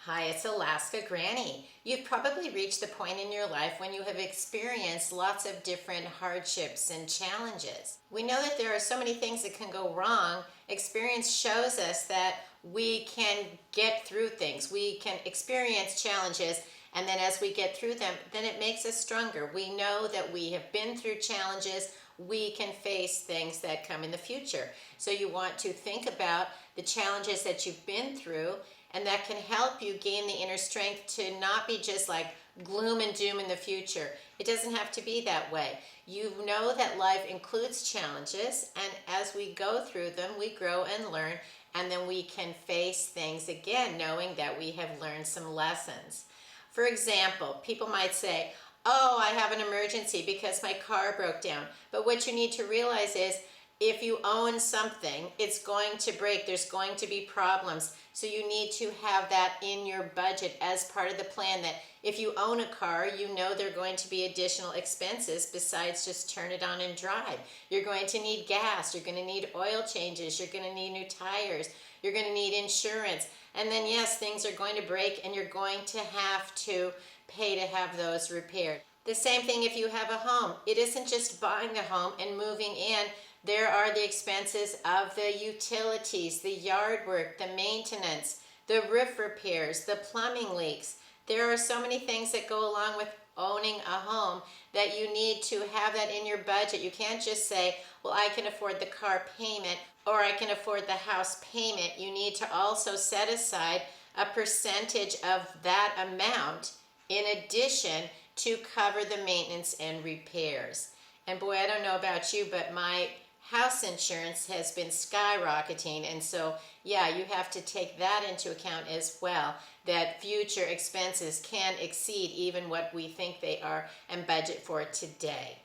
Hi, it's Alaska Granny. You've probably reached the point in your life when you have experienced lots of different hardships and challenges. We know that there are so many things that can go wrong. Experience shows us that we can get through things. We can experience challenges, and then as we get through them, then it makes us stronger. We know that we have been through challenges. We can face things that come in the future. So you want to think about the challenges that you've been through, and that can help you gain the inner strength to not be just like gloom and doom in the future. It doesn't have to be that way. You know that life includes challenges, and as we go through them, we grow and learn, and then we can face things again, knowing that we have learned some lessons. For example, people might say, oh, I have an emergency because my car broke down. But what you need to realize is, if you own something, it's going to break. There's going to be problems. So you need to have that in your budget as part of the plan, that if you own a car, you know there are going to be additional expenses besides just turn it on and drive. You're going to need gas. You're going to need oil changes. You're going to need new tires. You're going to need insurance. And then, yes, things are going to break, and you're going to have to pay to have those repaired. The same thing if you have a home. It isn't just buying the home and moving in. There are the expenses of the utilities, the yard work, the maintenance, the roof repairs, the plumbing leaks. There are so many things that go along with owning a home that you need to have that in your budget. You can't just say, well, I can afford the car payment or I can afford the house payment. You need to also set aside a percentage of that amount in addition to cover the maintenance and repairs. And boy, I don't know about you, but my house insurance has been skyrocketing, and so yeah, you have to take that into account as well, that future expenses can exceed even what we think they are, and budget for it today.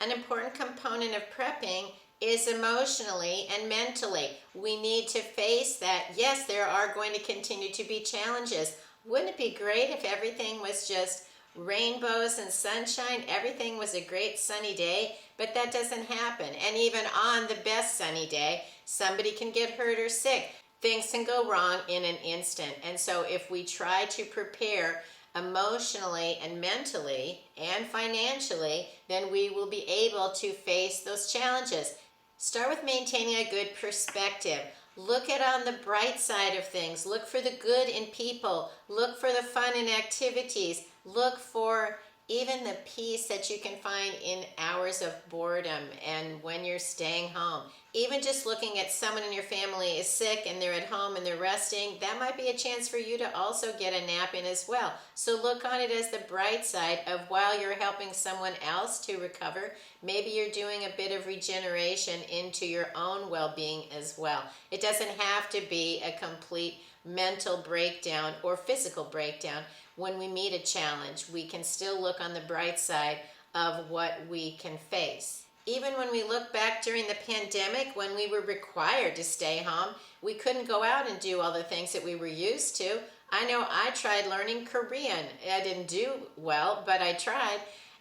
An important component of prepping is emotionally and mentally. We need to face that, yes, there are going to continue to be challenges. Wouldn't it be great if everything was just rainbows and sunshine, everything was a great sunny day? But that doesn't happen. And even on the best sunny day, somebody can get hurt or sick. Things can go wrong in an instant. And so if we try to prepare emotionally and mentally and financially, then we will be able to face those challenges. Start with maintaining a good perspective. Look at on the bright side of things. Look for the good in people. Look for the fun in activities. Look for even the peace that you can find in hours of boredom and when you're staying home. Even just looking at someone in your family is sick and they're at home and they're resting, that might be a chance for you to also get a nap in as well. So look on it as the bright side of, while you're helping someone else to recover, maybe you're doing a bit of regeneration into your own well-being as well. It doesn't have to be a complete mental breakdown or physical breakdown. When we meet a challenge, we can still look on the bright side of what we can face. Even when we look back during the pandemic, when we were required to stay home, we couldn't go out and do all the things that we were used to. I know I tried learning Korean. I didn't do well, but I tried.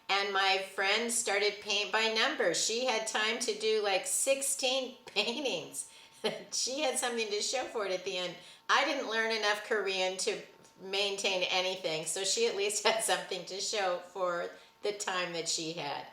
And my friend started paint by numbers. She had time to do like 16 paintings. She had something to show for it at the end. I didn't learn enough Korean to maintain anything, so she at least had something to show for the time that she had.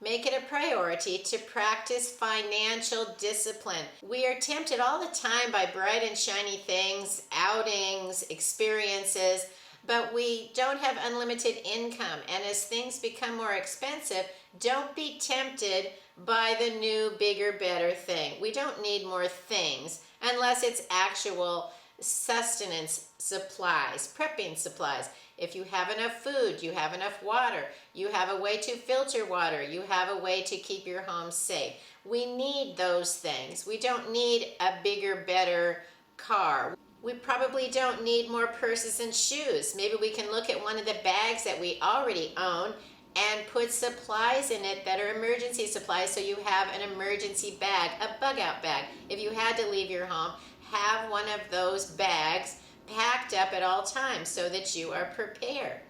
Make it a priority to practice financial discipline. We are tempted all the time by bright and shiny things, outings, experiences, but we don't have unlimited income. And as things become more expensive, don't be tempted by the new, bigger, better thing. We don't need more things unless it's actual sustenance supplies, prepping supplies. If you have enough food, you have enough water, you have a way to filter water, you have a way to keep your home safe. We need those things. We don't need a bigger, better car. We probably don't need more purses and shoes. Maybe we can look at one of the bags that we already own and put supplies in it that are emergency supplies, so you have an emergency bag, a bug out bag. If you had to leave your home, have one of those bags packed up at all times so that you are prepared.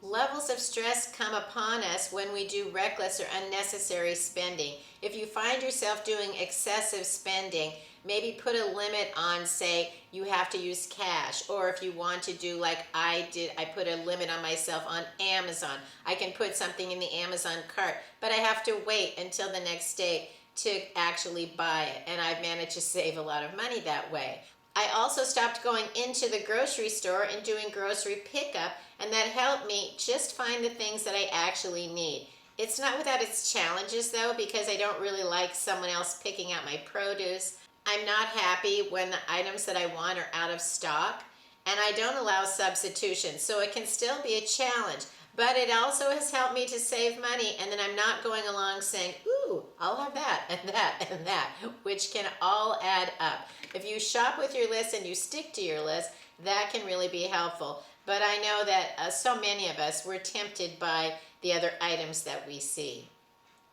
Levels of stress come upon us when we do reckless or unnecessary spending. If you find yourself doing excessive spending, Maybe put a limit on, say, you have to use cash, or if you want to do like I did, I put a limit on myself on Amazon. I can put something in the Amazon cart, but I have to wait until the next day to actually buy it, and I've managed to save a lot of money that way. I also stopped going into the grocery store and doing grocery pickup, and that helped me just find the things that I actually need. It's not without its challenges though, because I don't really like someone else picking out my produce. I'm not happy when the items that I want are out of stock, and I don't allow substitution, so it can still be a challenge. But it also has helped me to save money, and then I'm not going along saying, ooh, I'll have that and that and that, which can all add up. If you shop with your list and you stick to your list, that can really be helpful. But I know that so many of us, we're tempted by the other items that we see.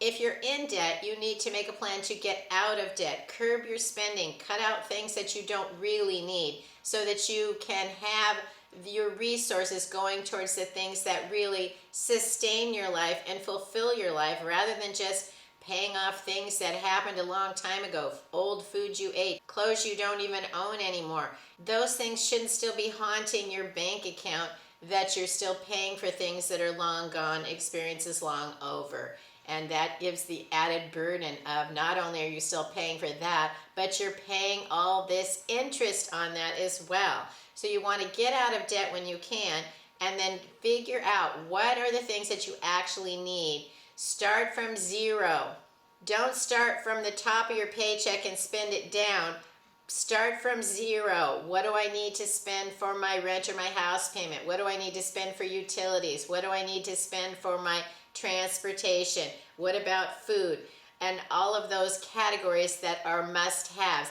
If you're in debt, you need to make a plan to get out of debt. Curb your spending. Cut out things that you don't really need so that you can have your resources going towards the things that really sustain your life and fulfill your life, rather than just paying off things that happened a long time ago, old food you ate, clothes you don't even own anymore. Those things shouldn't still be haunting your bank account, that you're still paying for things that are long gone, experiences long over. And that gives the added burden of not only are you still paying for that, but you're paying all this interest on that as well. So you want to get out of debt when you can, and then figure out what are the things that you actually need. Start from zero. Don't start from the top of your paycheck and spend it down. Start from zero. What do I need to spend for my rent or my house payment? What do I need to spend for utilities? What do I need to spend for my transportation? What about food? And all of those categories that are must-haves.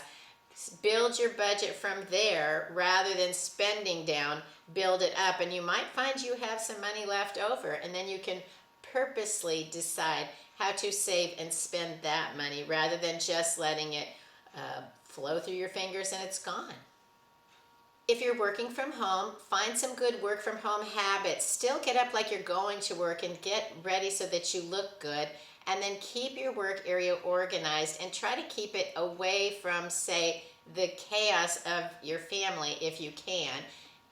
Build your budget from there rather than spending down. Build it up, and you might find you have some money left over, and then you can purposely decide how to save and spend that money rather than just letting it flow through your fingers and it's gone. If you're working from home, find some good work from home habits. Still get up like you're going to work and get ready so that you look good. And then keep your work area organized and try to keep it away from, say, the chaos of your family if you can.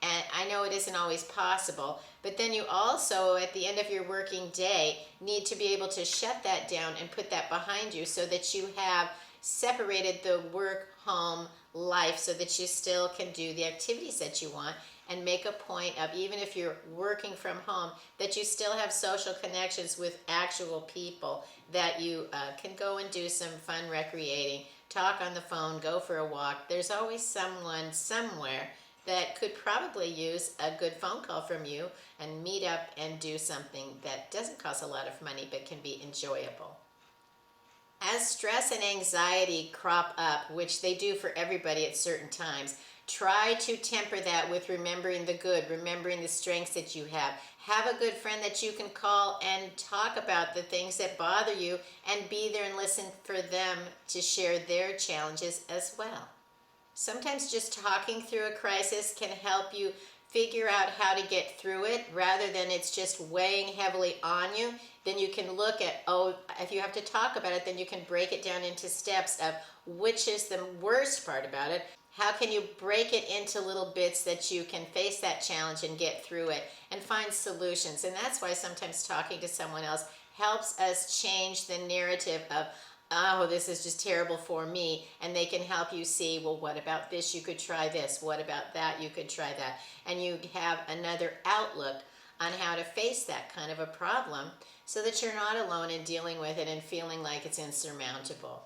And I know it isn't always possible, but then you also, at the end of your working day, need to be able to shut that down and put that behind you so that you have separated the work-home life so that you still can do the activities that you want, and make a point of, even if you're working from home, that you still have social connections with actual people, that you can go and do some fun recreating, talk on the phone, go for a walk. There's always someone somewhere that could probably use a good phone call from you, and meet up and do something that doesn't cost a lot of money but can be enjoyable. As stress and anxiety crop up, which they do for everybody at certain times, try to temper that with remembering the good, remembering the strengths that you have. Have a good friend that you can call and talk about the things that bother you, and be there and listen for them to share their challenges as well. Sometimes just talking through a crisis can help you figure out how to get through it, rather than it's just weighing heavily on you. Then you can look at, oh, if you have to talk about it, then you can break it down into steps of which is the worst part about it. How can you break it into little bits that you can face that challenge and get through it and find solutions? And that's why sometimes talking to someone else helps us change the narrative of, oh, this is just terrible for me. And they can help you see, well, what about this? You could try this. What about that? You could try that. And you have another outlook on how to face that kind of a problem, so that you're not alone in dealing with it and feeling like it's insurmountable.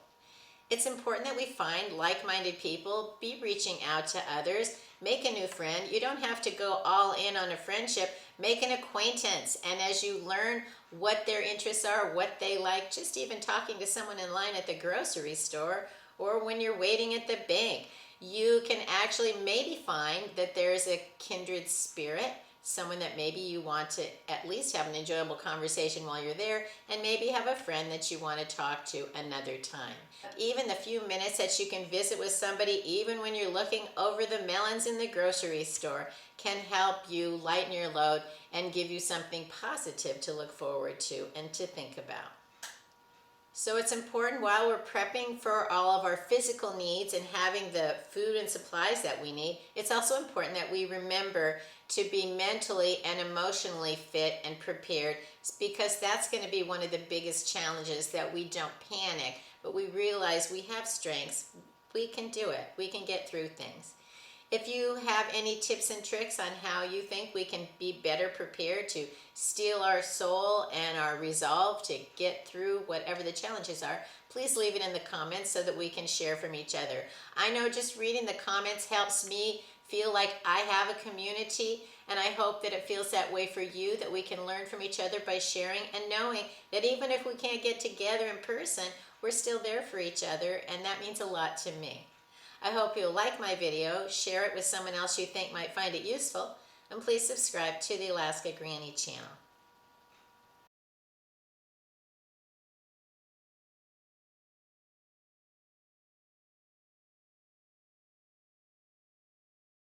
It's important that we find like-minded people, be reaching out to others, make a new friend. You don't have to go all in on a friendship. Make an acquaintance, and as you learn what their interests are, what they like, just even talking to someone in line at the grocery store or when you're waiting at the bank, you can actually maybe find that there's a kindred spirit, someone that maybe you want to at least have an enjoyable conversation while you're there, and maybe have a friend that you want to talk to another time. Even the few minutes that you can visit with somebody, even when you're looking over the melons in the grocery store, can help you lighten your load and give you something positive to look forward to and to think about. So it's important while we're prepping for all of our physical needs and having the food and supplies that we need, it's also important that we remember to be mentally and emotionally fit and prepared, because that's going to be one of the biggest challenges, that we don't panic, but we realize we have strengths. We can do it. We can get through things. If you have any tips and tricks on how you think we can be better prepared to steel our soul and our resolve to get through whatever the challenges are, please leave it in the comments so that we can share from each other. I know just reading the comments helps me feel like I have a community, and I hope that it feels that way for you, that we can learn from each other by sharing and knowing that even if we can't get together in person, we're still there for each other, and that means a lot to me. I hope you'll like my video, share it with someone else you think might find it useful, and please subscribe to the Alaska Granny channel.